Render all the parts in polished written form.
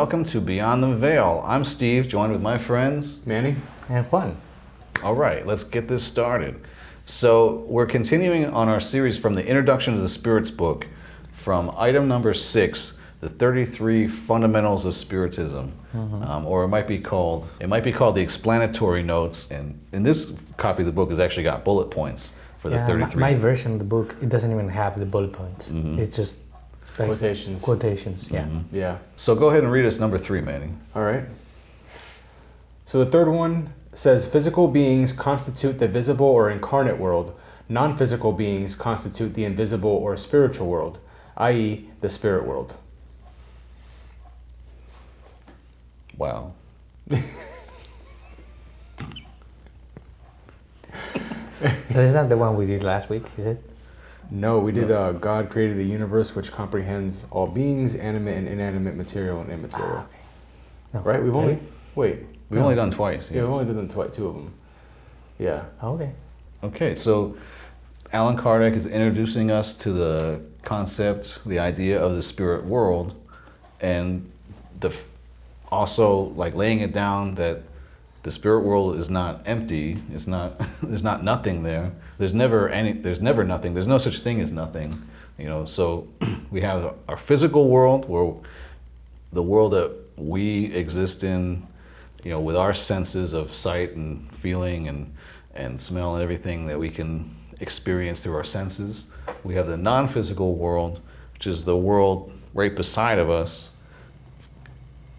welcome to Beyond the Veil. I'm Steve, joined with my friends Manny and Juan. All right, let's get this started. So we're continuing on our series from the Introduction to the Spirits book, from item number 6, the 33 Fundamentals of Spiritism, or it might be called the Explanatory Notes. And in this copy of the book has actually got bullet points for the 33. My version of the book, it doesn't even have the bullet points. It's just like Quotations, yeah. Yeah. So go ahead and read us number 3, Manny. All right. So the third one says, physical beings constitute the visible or incarnate world. Non-physical beings constitute the invisible or spiritual world, i.e. the spirit world. Wow. That is not the one we did last week, is it? No, we did God created the universe which comprehends all beings, animate and inanimate, material and immaterial. Okay. No. Right? We've only... Wait. We've only done twice. Yeah, we've only done twice, 2 of them. Yeah. Okay. Okay, so Allan Kardec is introducing us to the concept, the idea of the spirit world, and also like laying it down that the spirit world is not empty. It's not. There's not nothing there. There's never nothing. There's no such thing as nothing. So we have our physical world, where the world that we exist in, with our senses of sight and feeling and smell and everything that we can experience through our senses. We have the non-physical world, which is the world right beside of us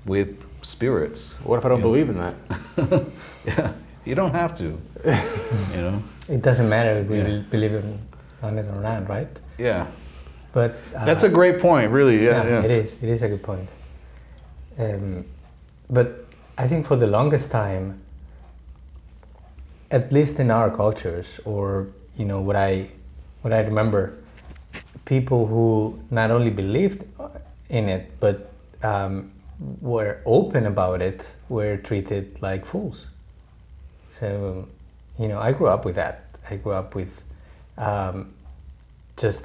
with spirits. What if I don't believe in that? Yeah, you don't have to. It doesn't matter if we believe on it or not, right? Yeah. But that's a great point, really. Yeah. It is. It is a good point. But I think for the longest time, at least in our cultures, or what I remember, people who not only believed in it but were open about it were treated like fools. So I grew up with that. I grew up with just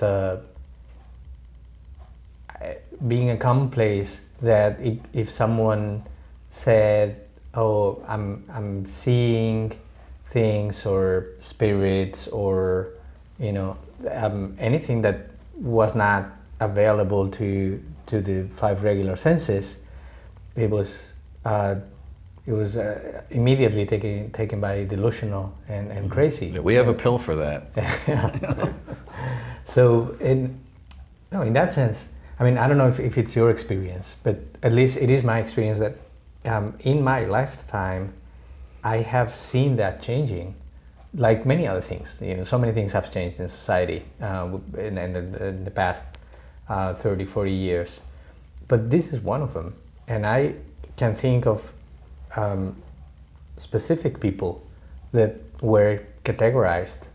being a commonplace that if someone said, "Oh, I'm seeing things or spirits or anything that was not available to the 5 regular senses," it was immediately taken by delusional and crazy. Yeah, we have a pill for that. So in that sense, I mean, I don't know if it's your experience, but at least it is my experience that in my lifetime, I have seen that changing, like many other things. So many things have changed in society in the past 30, 40 years. But this is one of them. And I can think of specific people that were categorized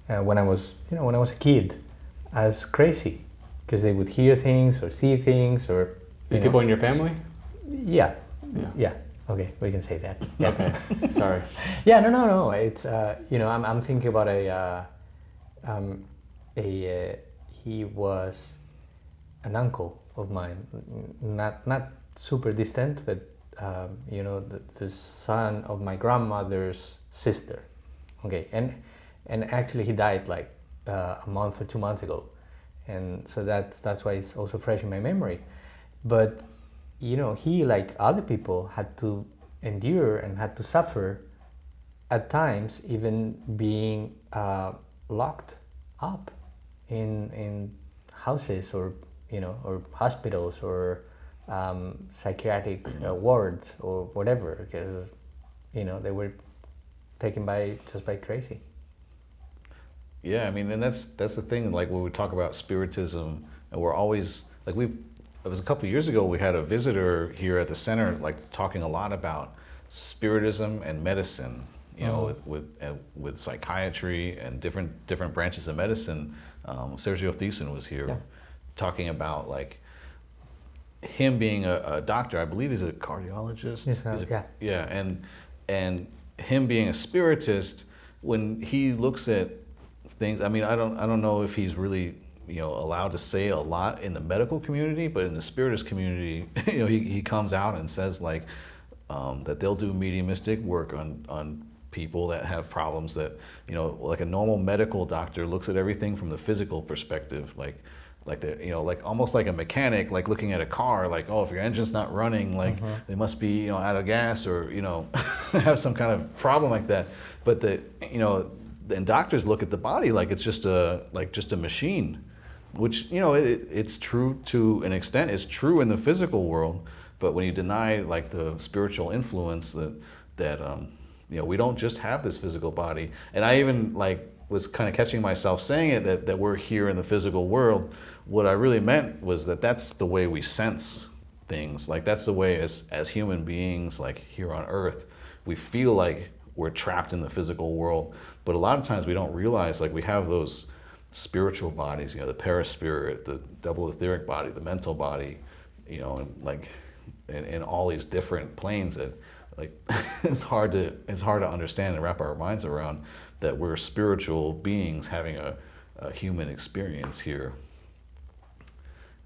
when I was a kid as crazy, because they would hear things or see things or... People in your family? Yeah. Okay, we can say that. Yeah. Okay, sorry. Yeah, no. It's I'm thinking about he was an uncle of mine, not super distant, but the son of my grandmother's sister. Okay, and actually he died like a month or 2 months ago, and so that's why it's also fresh in my memory. But he, like other people, had to endure and had to suffer at times, even being locked up in houses or hospitals or psychiatric wards or whatever, because they were taken by crazy. Yeah, I mean, and that's the thing. Like when we talk about spiritism, and we're always like it was a couple of years ago, we had a visitor here at the center, like talking a lot about spiritism and medicine, with psychiatry and different branches of medicine. Sergio Thiessen was here, talking about like him being a doctor. I believe he's a cardiologist. Yes, and him being a spiritist, when he looks at things, I mean, I don't know if he's really allowed to say a lot in the medical community, but in the spiritist community, he comes out and says like that they'll do mediumistic work on people that have problems that, like a normal medical doctor looks at everything from the physical perspective, like almost like a mechanic, like looking at a car, like, oh, if your engine's not running, like they must be, out of gas, or, have some kind of problem like that. But and doctors look at the body like it's just a machine, which, it's true to an extent. It's true in the physical world, but when you deny like the spiritual influence that we don't just have this physical body. And I even was kind of catching myself saying it, that we're here in the physical world. What I really meant was that's the way we sense things. Like that's the way as human beings, like here on Earth, we feel like we're trapped in the physical world. But a lot of times we don't realize, like, we have those spiritual bodies, the paraspirit, the double etheric body, the mental body, and like in all these different planes that, like, it's hard to understand and wrap our minds around, that we're spiritual beings having a human experience here.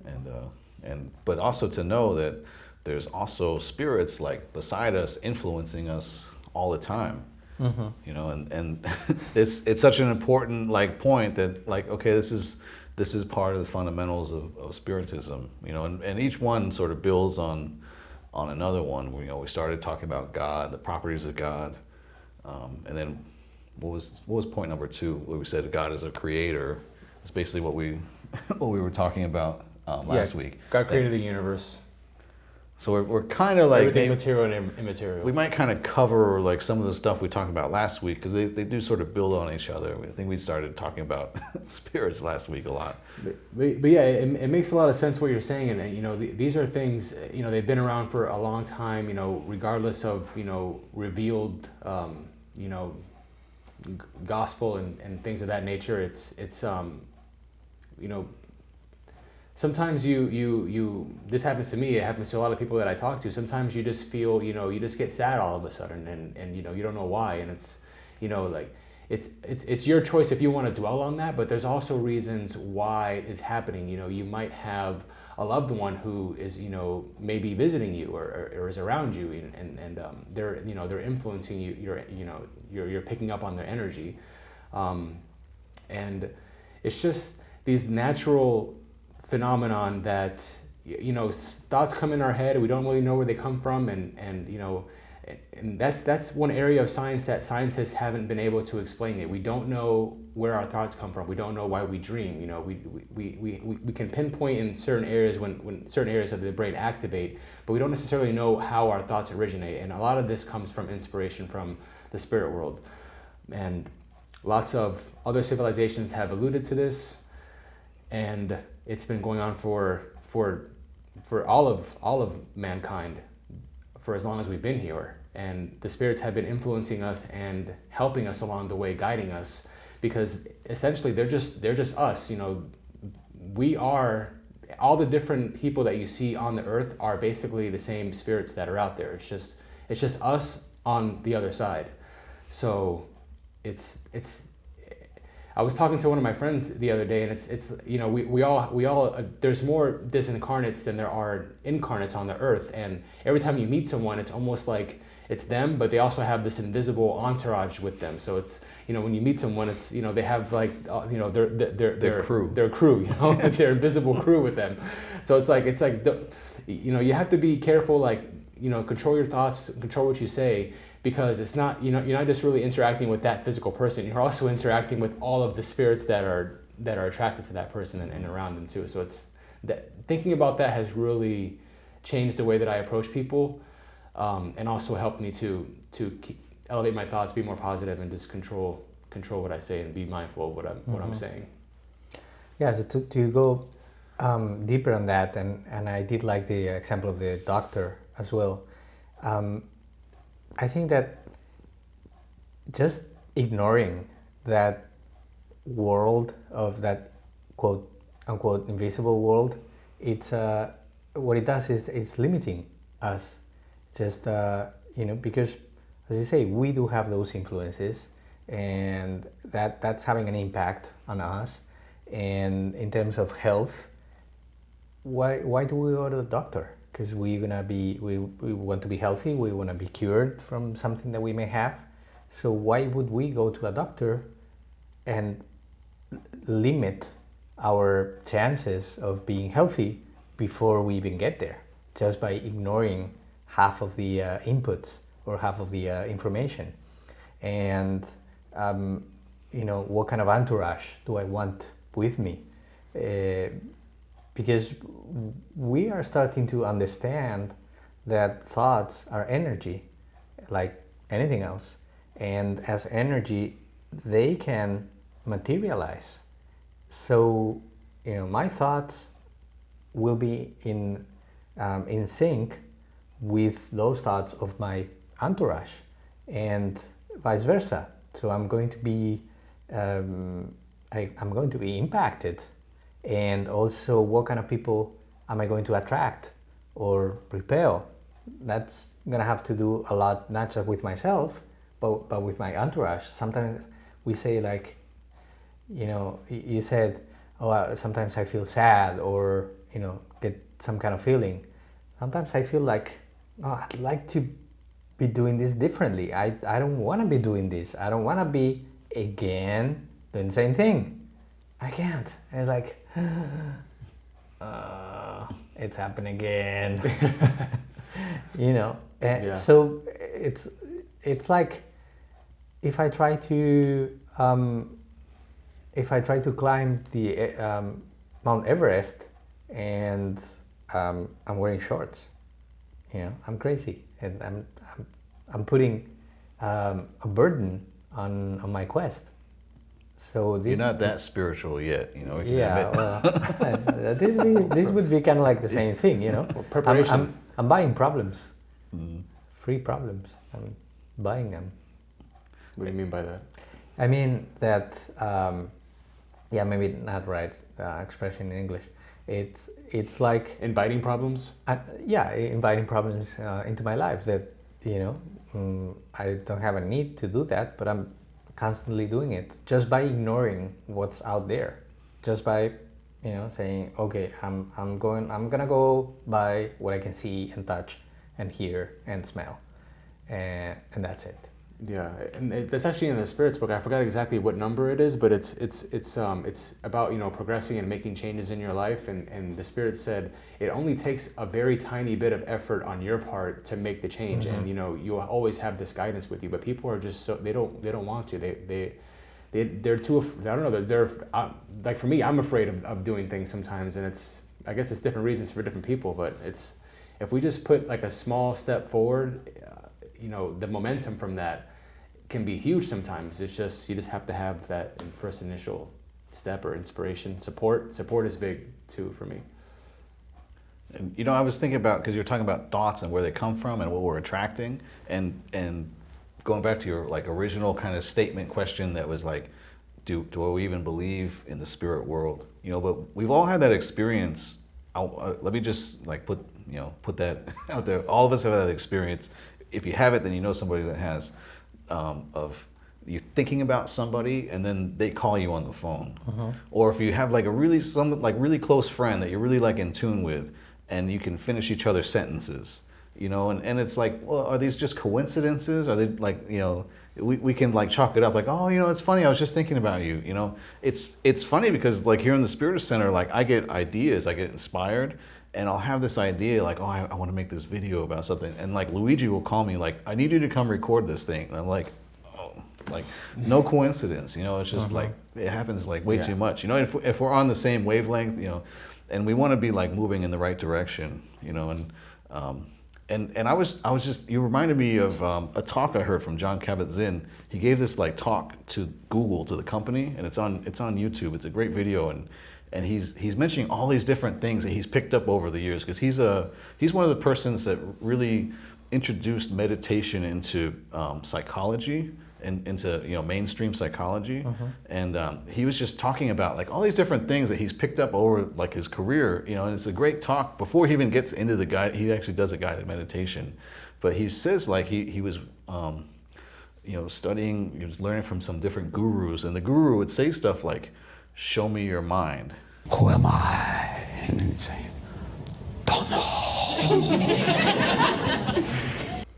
And but also to know that there's also spirits like beside us influencing us all the time. And it's such an important point that, like, okay, this is part of the fundamentals of Spiritism, and each one sort of builds on another one. We started talking about God, the properties of God, and then what was point number 2, where we said God is a creator. It's basically what we were talking about last week. God created the universe. So we're kind of like everything material and immaterial. We might kind of cover like some of the stuff we talked about last week, because they do sort of build on each other. I think we started talking about spirits last week a lot. But yeah, it makes a lot of sense what you're saying, and these are things, they've been around for a long time, regardless of revealed gospel and things of that nature. It's sometimes you this happens to me, it happens to a lot of people that I talk to. Sometimes you just feel, you just get sad all of a sudden, and you don't know why, and it's it's your choice if you want to dwell on that, but there's also reasons why it's happening. You might have a loved one who is, maybe visiting you or is around you, and they're influencing you. You're picking up on their energy, and it's just these natural phenomenon that thoughts come in our head, we don't really know where they come from, and that's one area of science that scientists haven't been able to explain it. We don't know where our thoughts come from. We don't know why we dream. We can pinpoint in certain areas when certain areas of the brain activate, but we don't necessarily know how our thoughts originate. And a lot of this comes from inspiration from the spirit world. And lots of other civilizations have alluded to this, and it's been going on for all of mankind for as long as we've been here. And the spirits have been influencing us and helping us along the way, guiding us, because essentially they're just us. We are, all the different people that you see on the earth are basically the same spirits that are out there. It's just us on the other side. So it's I was talking to one of my friends the other day, and it's we all there's more disincarnates than there are incarnates on the earth, and every time you meet someone, it's almost like it's them, but they also have this invisible entourage with them. So it's, when you meet someone, it's, they have like their crew, their invisible crew with them. So it's like you have to be careful, control your thoughts, control what you say. Because it's not, you're not just really interacting with that physical person. You're also interacting with all of the spirits that are attracted to that person and around them too. So it's thinking about that has really changed the way that I approach people, and also helped me to elevate my thoughts, be more positive, and just control what I say and be mindful of what I'm saying. Yeah. So to go deeper on that, and I did like the example of the doctor as well. I think that just ignoring that world of that quote unquote invisible world, it's what it does is it's limiting us. Just because, as you say, we do have those influences, and that's having an impact on us. And in terms of health, why do we go to the doctor? Because we want to be healthy, we want to be cured from something that we may have. So why would we go to a doctor and limit our chances of being healthy before we even get there, just by ignoring half of the inputs or half of the information? And what kind of entourage do I want with me? Because we are starting to understand that thoughts are energy, like anything else. And as energy, they can materialize. So, my thoughts will be in sync with those thoughts of my entourage, and vice versa. So I'm going to be I'm going to be impacted. And also, what kind of people am I going to attract or repel? That's gonna have to do a lot, not just with myself, but with my entourage. Sometimes we say, like, you said, sometimes I feel sad, or get some kind of feeling. Sometimes I feel like, I'd like to be doing this differently. I don't want to be doing this. I don't want to be again doing the same thing. I can't. And it's like, it's happened again. Yeah. So it's like, if I try to climb the Mount Everest, and I'm wearing shorts, I'm crazy, and I'm putting a burden on my quest. So You're not that spiritual yet, we can yeah, admit. well, this would be kind of like the same thing, Preparation. I'm buying problems, Mhm. free problems. I'm buying them. What do you mean by that? I mean that, maybe not right expression in English. It's like Inviting problems? inviting problems into my life that I don't have a need to do that, but I'm constantly doing it just by ignoring what's out there, just by saying, okay, I'm gonna go by what I can see and touch and hear and smell, and that's it. Yeah, and that's actually in the Spirits book. I forgot exactly what number it is, but it's about progressing and making changes in your life. And the Spirit said it only takes a very tiny bit of effort on your part to make the change. Mm-hmm. And you always have this guidance with you, but people are just they don't want to. They're too. I don't know. They're like, for me, I'm afraid of doing things sometimes, and I guess it's different reasons for different people. But if we just put like a small step forward. The momentum from that can be huge sometimes. It's just, you just have to have that first initial step or inspiration. Support is big too for me. And I was thinking about, because you're talking about thoughts and where they come from and what we're attracting, and going back to your like original kind of statement question that was like, do we even believe in the spirit world? But we've all had that experience. Let me just like put that out there. All of us have had that experience. If you have it, then you know somebody that has, of you thinking about somebody and then they call you on the phone. Uh-huh. Or if you have like really close friend that you're really like in tune with, and you can finish each other's sentences, and it's like, well, are these just coincidences? Are they like, we can like chalk it up like, oh, it's funny, I was just thinking about you. It's funny because like here in the Spirit Center, like I get ideas, I get inspired. And I'll have this idea like, oh, I want to make this video about something. And like Luigi will call me like, I need you to come record this thing. And I'm like, oh, like no coincidence. It's just like, it happens like way too much. If we're on the same wavelength, and we want to be like moving in the right direction, and I was just, you reminded me of a talk I heard from John Kabat-Zinn. He gave this like talk to Google, to the company, and it's on YouTube. It's a great video, and he's mentioning all these different things that he's picked up over the years, because he's one of the persons that really introduced meditation into psychology and into mainstream psychology. Uh-huh. And he was just talking about like all these different things that he's picked up over like his career, and it's a great talk. Before he even gets into the guide, he actually does a guided meditation, but he says like he was studying, he was learning from some different gurus, and the guru would say stuff like, show me your mind. Who am I? And he'd say, don't know.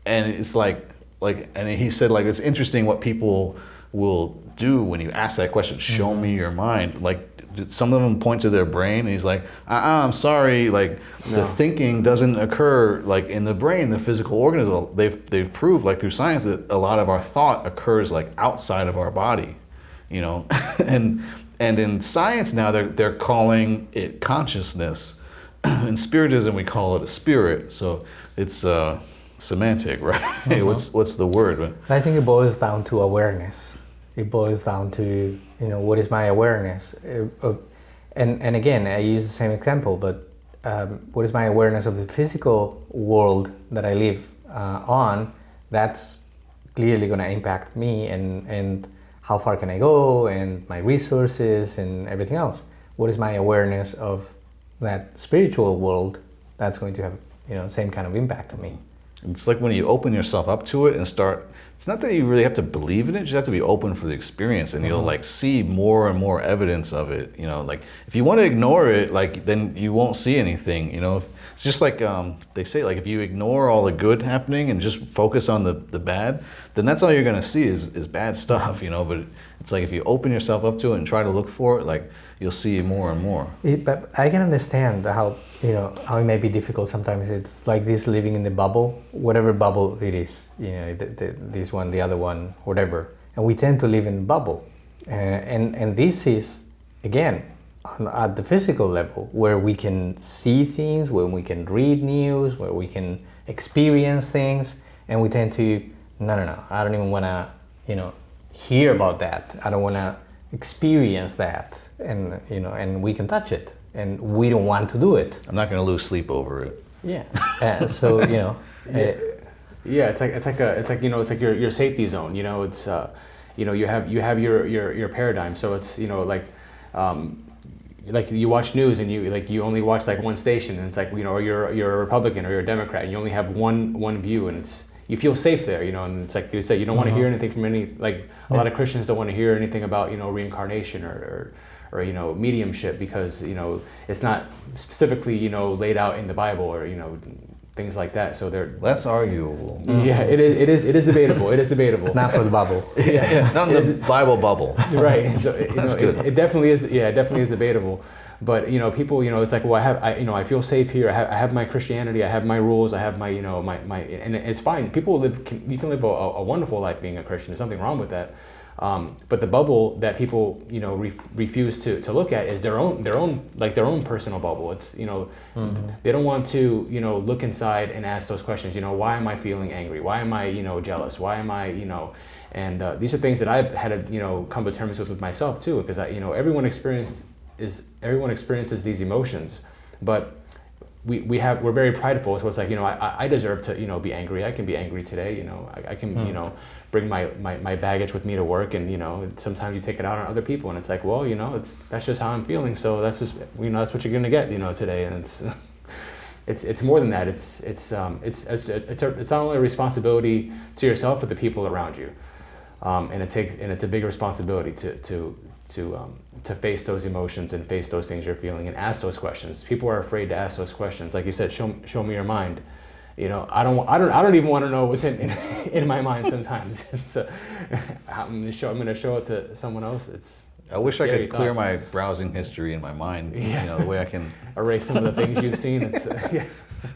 And it's and he said, like, it's interesting what people will do when you ask that question, show me your mind. Like, some of them point to their brain, and he's like, I'm sorry, like, the thinking doesn't occur, like, in the brain, the physical organism. They've proved, like, through science, that a lot of our thought occurs, like, outside of our body, you know? and in science now, they're calling it consciousness. In Spiritism, we call it a spirit. So it's semantic, right? What's the word? I think it boils down to awareness. It boils down to, you know, what is my awareness? And again, I use the same example, but what is my awareness of the physical world that I live on? That's clearly going to impact me and how far can I go and my resources and everything else. What is my awareness of that spiritual world? That's going to have, you know, same kind of impact on me. It's like when you open yourself up to it and start, it's not that you really have to believe in it, you just have to be open for the experience, and you'll like see more and more evidence of it, you know. Like if you want to ignore it, like then you won't see anything, you know. It's just like they say, like if you ignore all the good happening and just focus on the bad, then that's all you're gonna see is bad stuff, you know. But it's like if you open yourself up to it and try to look for it, like you'll see more and more. But I can understand how, you know, how it may be difficult sometimes. It's like this living in the bubble, whatever bubble it is, you know, this one, the other one, whatever. And we tend to live in a bubble. And this is, again, at the physical level, where we can see things, where we can read news, where we can experience things. And we tend to, no, I don't even want to, you know, hear about that. I don't want to experience that, and you know, and we can touch it, and we don't want to do it. I'm not going to lose sleep over it. Yeah. So you know, it's like you know, it's like your safety zone. You know, it's you know, you have your paradigm. So it's, you know, like you watch news and you only watch like one station, and it's like, you know, or you're a Republican or you're a Democrat, and you only have one view, and it's, you feel safe there, you know. And it's like you said, you don't want to hear anything from any, like a lot of Christians don't want to hear anything about, you know, reincarnation or you know, mediumship, because, you know, it's not specifically, you know, laid out in the Bible, or, you know, things like that. So they're less arguable. Yeah, it is debatable. It is debatable. not for the bubble. Yeah, not in the Bible bubble. Right. So That's good. It definitely is. Yeah, it definitely is debatable. But, you know, people, you know, it's like, well, I feel safe here. I have my Christianity. I have my rules. I have my, you know, my, and it's fine. People you can live a wonderful life being a Christian. There's nothing wrong with that. But the bubble that people, you know, refuse to look at is their own personal bubble. It's, you know, they don't want to, you know, look inside and ask those questions. You know, why am I feeling angry? Why am I, you know, jealous? Why am I, you know, and these are things that I've had to, you know, come to terms with myself too, because you know, everyone experiences these emotions, but we're very prideful. So it's like, you know, I deserve to, you know, be angry. I can be angry today. You know, I can, you know, bring my baggage with me to work, and, you know, sometimes you take it out on other people, and it's like, well, you know, that's just how I'm feeling. So that's just, you know, that's what you're gonna get, you know, today. And it's more than that. It's not only a responsibility to yourself, but the people around you, and it's a big responsibility to face those emotions and face those things you're feeling and ask those questions. People are afraid to ask those questions. Like you said, show me your mind. You know, I don't even want to know what's in my mind sometimes. So I'm gonna show it to someone else. I wish I could clear my browsing history in my mind. Yeah. You know, the way I can erase some of the things you've seen. It's yeah.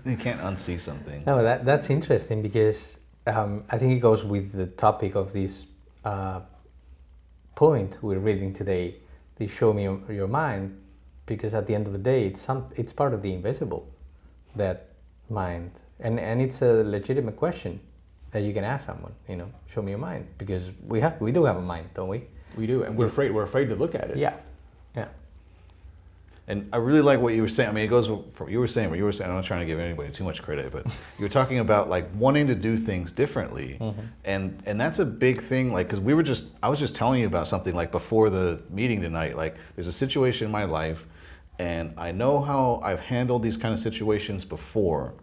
You can't unsee something. No, that's interesting, because I think it goes with the topic of this point we're reading today. The show me your mind, because at the end of the day, it's part of the invisible, that mind, and it's a legitimate question that you can ask someone. You know, show me your mind, because we do have a mind, don't we? We do, and we're afraid to look at it. Yeah. And I really like what you were saying. I mean, it goes from what you were saying. I'm not trying to give anybody too much credit, but you were talking about like wanting to do things differently, and that's a big thing. Like, because I was just telling you about something like before the meeting tonight. Like, there's a situation in my life, and I know how I've handled these kind of situations before,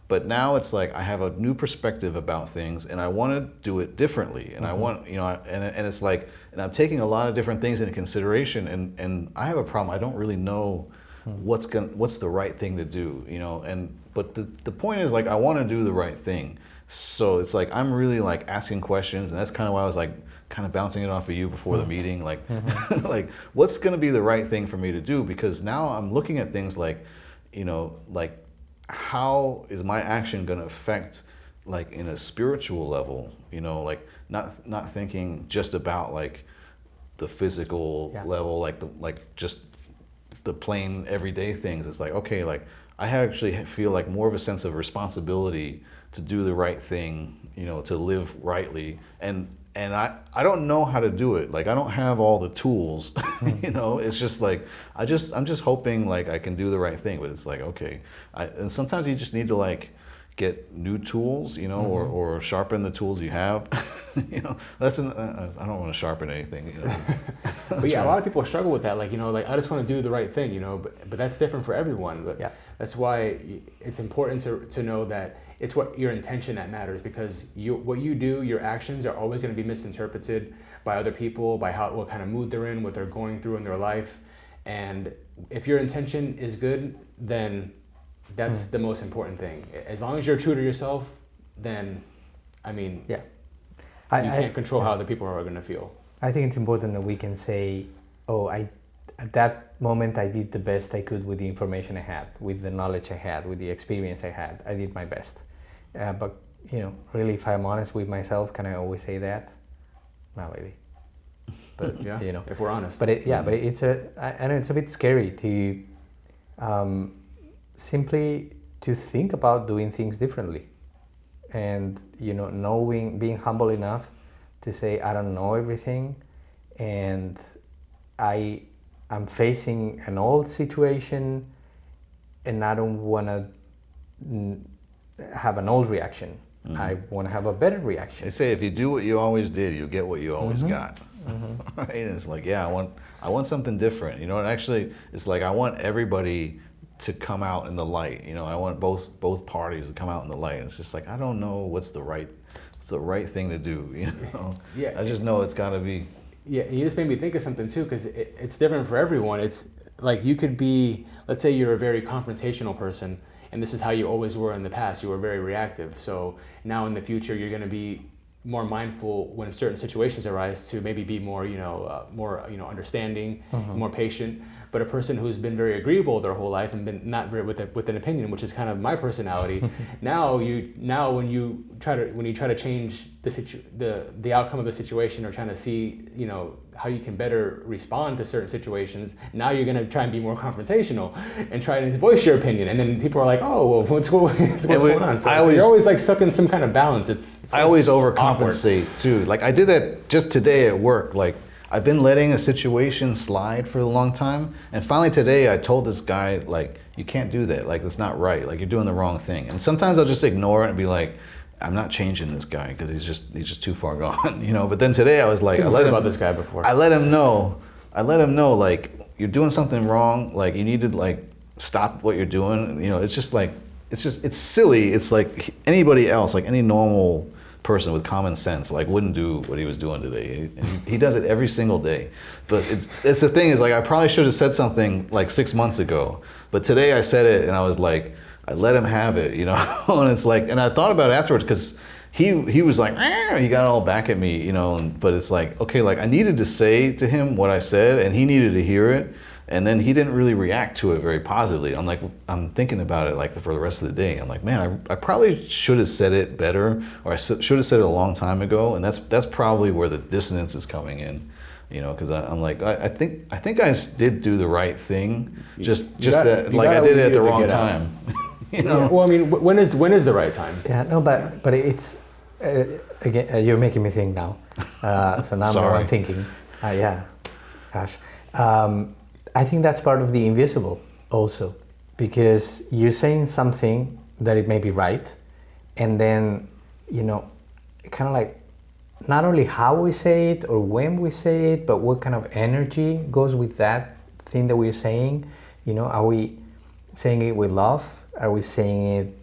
But now it's like I have a new perspective about things, and I want to do it differently. And I want, and it's like, and I'm taking a lot of different things into consideration. And I have a problem. I don't really know what's the right thing to do, but the point is, like, I want to do the right thing. So it's like I'm really like asking questions, and that's kind of why I was like kind of bouncing it off of you before the meeting, like like what's going to be the right thing for me to do, because now I'm looking at things like, like how is my action going to affect, like, in a spiritual level, like not thinking just about like the physical level, like just the plain everyday things. It's like, okay, like I actually feel like more of a sense of responsibility to do the right thing, to live rightly. And I don't know how to do it. Like, I don't have all the tools, it's just like, I'm just hoping like I can do the right thing, but it's like, okay. And sometimes you just need to like get new tools, or sharpen the tools you have. I don't want to sharpen anything. But yeah, a lot of people struggle with that. Like, like I just want to do the right thing, but that's different for everyone. But that's why it's important to know that it's what your intention that matters, because what you do, your actions are always going to be misinterpreted by other people, by what kind of mood they're in, what they're going through in their life. And if your intention is good, then that's the most important thing. As long as you're true to yourself, then, you can't control how other people are going to feel. I think it's important that we can say, at that moment I did the best I could with the information I had, with the knowledge I had, with the experience I had. I did my best. But really, if I'm honest with myself, can I always say that? Not really. But if we're honest. But it's I know it's a bit scary to simply to think about doing things differently, and being humble enough to say I don't know everything, and I'm facing an old situation, and I don't want to have an old reaction. I want to have a better reaction. They say if you do what you always did, you get what you always got. Right? And it's like, I want something different. And actually, it's like I want everybody to come out in the light. I want both parties to come out in the light. And it's just like, I don't know what's the right thing to do. Yeah. I just know it's got to be. Yeah, you just made me think of something too, because it's different for everyone. It's like you could be, let's say you're a very confrontational person, and this is how you always were in the past. You were very reactive. So now in the future, you're going to be more mindful when certain situations arise to maybe be more, understanding, more patient. But a person who's been very agreeable their whole life and been not very with an opinion, which is kind of my personality, now when you try to change the outcome of the situation, or trying to see how you can better respond to certain situations, now you're going to try and be more confrontational and try to voice your opinion, and then people are like, oh, well, what's going on? So you're always like stuck in some kind of balance. I always overcompensate too. Like I did that just today at work. Like I've been letting a situation slide for a long time, and finally today I told this guy, like, you can't do that. Like, that's not right. Like, you're doing the wrong thing. And sometimes I'll just ignore it and be like, I'm not changing this guy because he's just too far gone, But then today I was like, I let him about this guy before. I let him know, like, you're doing something wrong. Like, you need to like stop what you're doing. It's just like, it's silly. It's like anybody else, like any normal person with common sense, like, wouldn't do what he was doing today. He does it every single day. But it's the thing is, like, I probably should have said something like 6 months ago, but today I said it, and I was like, I let him have it, and it's like, and I thought about it afterwards, because he was like, he got all back at me, but it's like, okay, like, I needed to say to him what I said, and he needed to hear it. And then he didn't really react to it very positively. I'm like, I'm thinking about it like for the rest of the day. I'm like, man, I probably should have said it better, or I should have said it a long time ago. And that's probably where the dissonance is coming in, because I'm like, I think I did do the right thing. I did it at the wrong time. Yeah, well, I mean, when is the right time? Yeah, no, but it's again, you're making me think now. So now I'm thinking. Gosh. I think that's part of the invisible also, because you're saying something that it may be right, and then, kind of like not only how we say it or when we say it, but what kind of energy goes with that thing that we're saying. Are we saying it with love? Are we saying it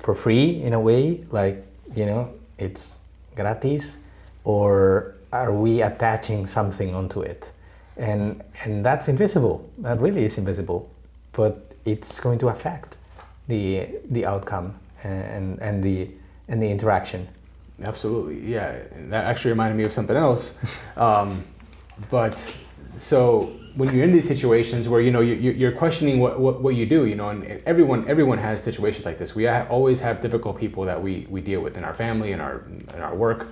for free in a way, like, you know, it's gratis, or are we attaching something onto it? And that's invisible. That really is invisible, but it's going to affect the outcome and the interaction. Absolutely, yeah. That actually reminded me of something else. But so when you're in these situations where, you know, you're questioning what you do, you know, and everyone has situations like this. We always have difficult people that we deal with in our family, in our work,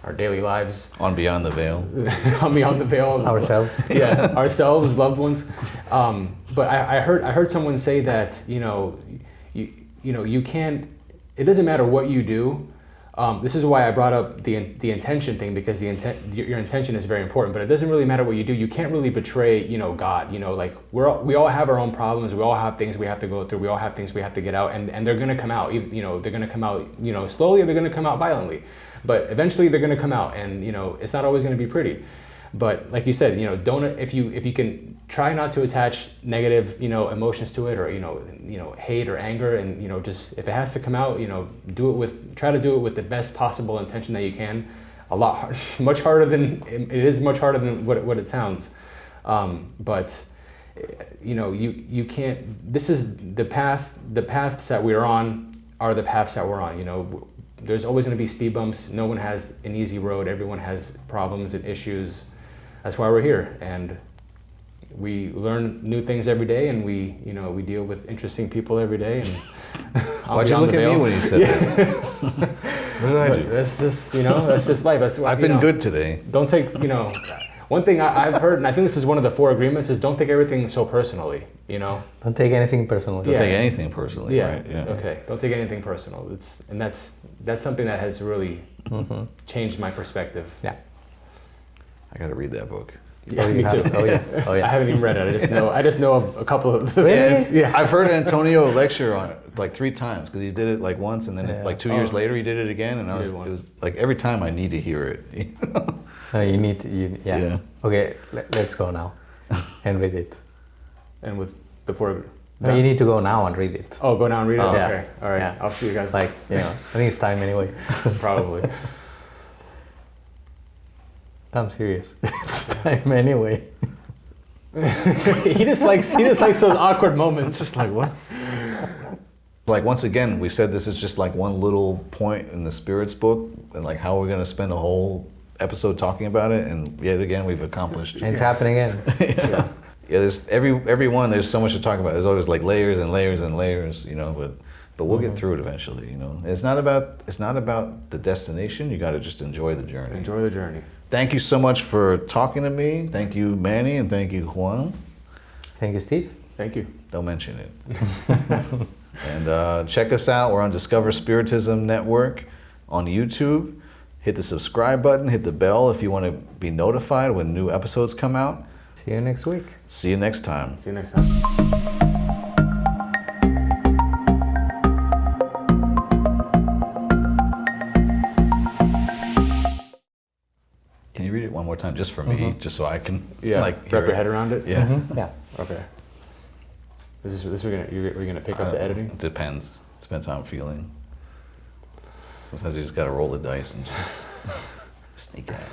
our daily lives. On Beyond the Veil. On Beyond the Veil. Ourselves. Yeah, ourselves, loved ones. But I heard someone say that, you know, you can't. It doesn't matter what you do. This is why I brought up the intention thing, because your intention is very important. But it doesn't really matter what you do. You can't really betray, you know, God. You know, like we all have our own problems. We all have things we have to go through. We all have things we have to get out, and they're gonna come out. You know, they're gonna come out, you know, slowly, or they're gonna come out violently. But eventually they're gonna come out, and you know, it's not always gonna be pretty. But like you said, you know, don't if you can try not to attach negative, you know, emotions to it, or you know, hate or anger, and you know, just if it has to come out, you know, try to do it with the best possible intention that you can. Much harder than what it sounds. But you know, you can't. This is the path. The paths that we're on are the paths that we're on. You know, there's always going to be speed bumps. No one has an easy road. Everyone has problems and issues. That's why we're here, and we learn new things every day, and we deal with interesting people every day. And Why'd you look at me when you said that? What did I do? That's just, you know, that's just life. That's I've been good today. Don't take, you know, one thing I've heard, and I think this is one of the 4 agreements, is don't take everything so personally. You know, Don't take anything personally. Don't take anything personally. yeah, Right? Yeah. okay, don't take anything personal. That's something that has really changed my perspective. Yeah. I got to read that book. Yeah, Oh, you me have too. it? Oh, yeah. Oh, yeah. I haven't even read it. I just know of a couple of. Really? Yeah. I've heard Antonio lecture on it like 3 times, because he did it like once, and then Yeah. like 2 years later he did it again, and it was like every time I need to hear it. You need to, yeah. Yeah. Okay, let's go now and read it. And with the 4. No, you need to go now and read it. Oh, go now and read it. Oh. Okay, Yeah. all right. Yeah. I'll see you guys. Like, you know, I think it's time anyway. Probably. I'm serious. It's time anyway. he just likes those awkward It's moments. just like, what? Like, once again, we said this is just like one little point in the Spirits book, and like how we're going to spend a whole episode talking about it, and yet again we've accomplished. And it's happening again. Yeah, there's every one. There's so much to talk about. There's always like layers and layers and layers, you know. But we'll get through it eventually, you know. And it's not about the destination. You got to just enjoy the journey. Enjoy the journey. Thank you so much for talking to me. Thank you, Manny, and thank you, Juan. Thank you, Steve. Thank you. Don't mention it. And check us out. We're on Discover Spiritism Network on YouTube. Hit the subscribe button. Hit the bell if you want to be notified when new episodes come out. See you next week. See you next time. See you next time. Can you read it one more time, just for me, just so I can Wrap hear your it? head around it. Yeah. Yeah. Okay. This we're gonna pick up the editing. It depends. Depends how I'm feeling. Sometimes you just gotta roll the dice and just sneak at it.